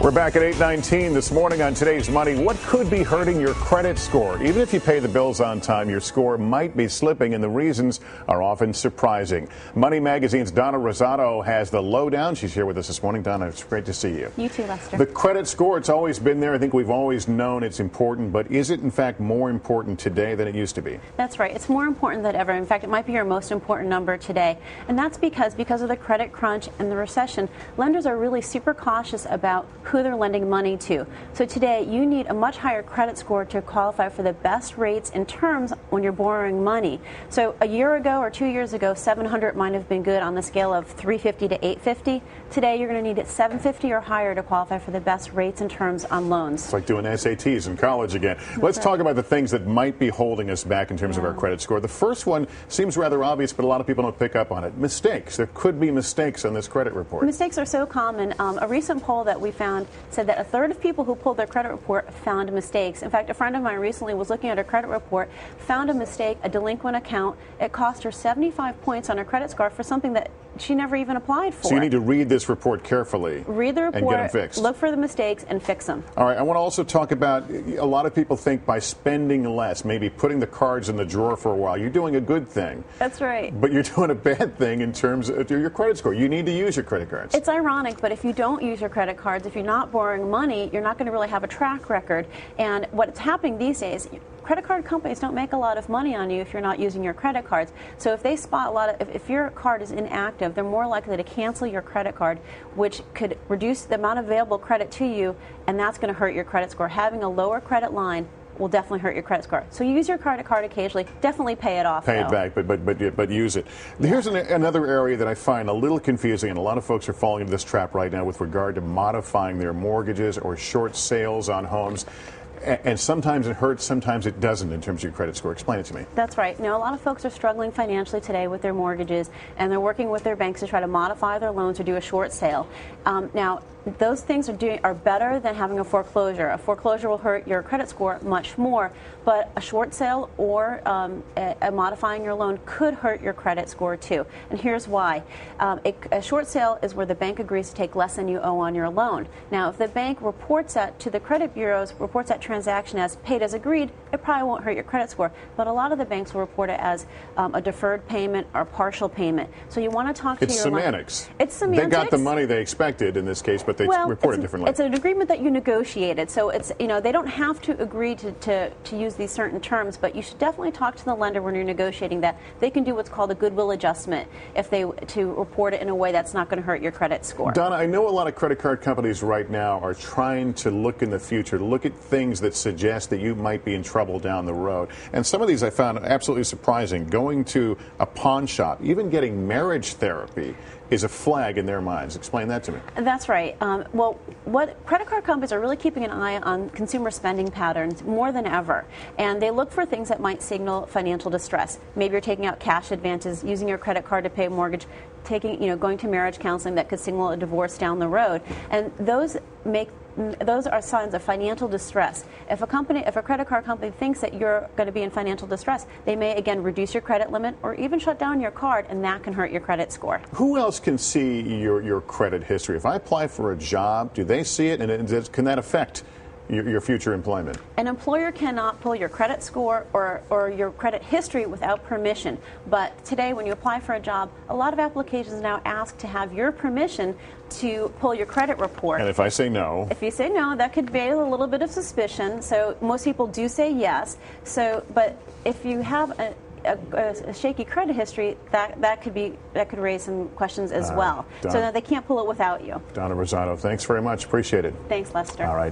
We're back at 8:19 this morning on Today's Money. What could be hurting your credit score? Even if you pay the bills on time, your score might be slipping, and the reasons are often surprising. Money Magazine's Donna Rosato has the lowdown. She's here with us this morning. Donna, it's great to see you. You too, Lester. The credit score, it's always been there. I think we've always known it's important, but is it in fact more important today than it used to be? That's right. It's more important than ever. In fact, it might be your most important number today. And that's because of the credit crunch and the recession, lenders are really super cautious about who they're lending money to. So today, you need a much higher credit score to qualify for the best rates and terms when you're borrowing money. So a year ago or 2 years ago, 700 might have been good on the scale of 350 to 850. Today, you're going to need it 750 or higher to qualify for the best rates and terms on loans. It's like doing SATs in college again. Let's talk about the things that might be holding us back in terms of our credit score. The first one seems rather obvious, but a lot of people don't pick up on it. Mistakes. There could be mistakes on this credit report. Mistakes are so common. A recent poll that we found said that a third of people who pulled their credit report found mistakes. In fact, a friend of mine recently was looking at her credit report, found a mistake, a delinquent account. It cost her 75 points on her credit score for something that she never even applied for. So you need to read this report carefully. Read the report, and get them fixed. Look for the mistakes, and fix them. All right, I want to also talk about, a lot of people think by spending less, maybe putting the cards in the drawer for a while, you're doing a good thing. That's right. But you're doing a bad thing in terms of your credit score. You need to use your credit cards. It's ironic, but if you don't use your credit cards, if you're not borrowing money, you're not going to really have a track record. And what's happening these days, credit card companies don't make a lot of money on you if you're not using your credit cards. So if they spot a lot of, if your card is inactive, they're more likely to cancel your credit card, which could reduce the amount of available credit to you, and that's going to hurt your credit score. Having a lower credit line will definitely hurt your credit score. So use your credit card occasionally. Definitely pay it off. Pay it back, but use it. Here's another area that I find a little confusing, and a lot of folks are falling into this trap right now with regard to modifying their mortgages or short sales on homes. And sometimes it hurts, sometimes it doesn't in terms of your credit score. Explain it to me. That's right. Now, a lot of folks are struggling financially today with their mortgages, and they're working with their banks to try to modify their loans or do a short sale. Now, those things are better than having a foreclosure. A foreclosure will hurt your credit score much more, but a short sale or a modifying your loan could hurt your credit score too. And here's why. A short sale is where the bank agrees to take less than you owe on your loan. Now, if the bank reports that to the credit bureaus, reports that transaction as paid as agreed, it probably won't hurt your credit score. But a lot of the banks will report it as a deferred payment or partial payment. So you want to talk to your semantics. It's semantics. They got the money they expected in this case, but they report it differently. It's an agreement that you negotiated. So it's, they don't have to agree to use these certain terms, but you should definitely talk to the lender when you're negotiating that. They can do what's called a goodwill adjustment to report it in a way that's not going to hurt your credit score. Donna, I know a lot of credit card companies right now are trying to look in the future, look at things that suggest that you might be in trouble down the road. And some of these I found absolutely surprising. Going to a pawn shop, even getting marriage therapy is a flag in their minds. Explain that to me. That's right. Well, what credit card companies are really keeping an eye on consumer spending patterns more than ever. And they look for things that might signal financial distress. Maybe you're taking out cash advances, using your credit card to pay a mortgage, going to marriage counseling that could signal a divorce down the road. And those are signs of financial distress. If a credit card company thinks that you're going to be in financial distress, they may again reduce your credit limit or even shut down your card, and that can hurt your credit score. Who else can see your credit history? If I apply for a job, do they see it, and can that affect your future employment? An employer cannot pull your credit score or your credit history without permission. But today, when you apply for a job, a lot of applications now ask to have your permission to pull your credit report. And if I say no? If you say no, that could veil a little bit of suspicion. So most people do say yes. But if you have a shaky credit history, that could raise some questions as well. So that they can't pull it without you. Donna Rosato, thanks very much. Appreciate it. Thanks, Lester. All right.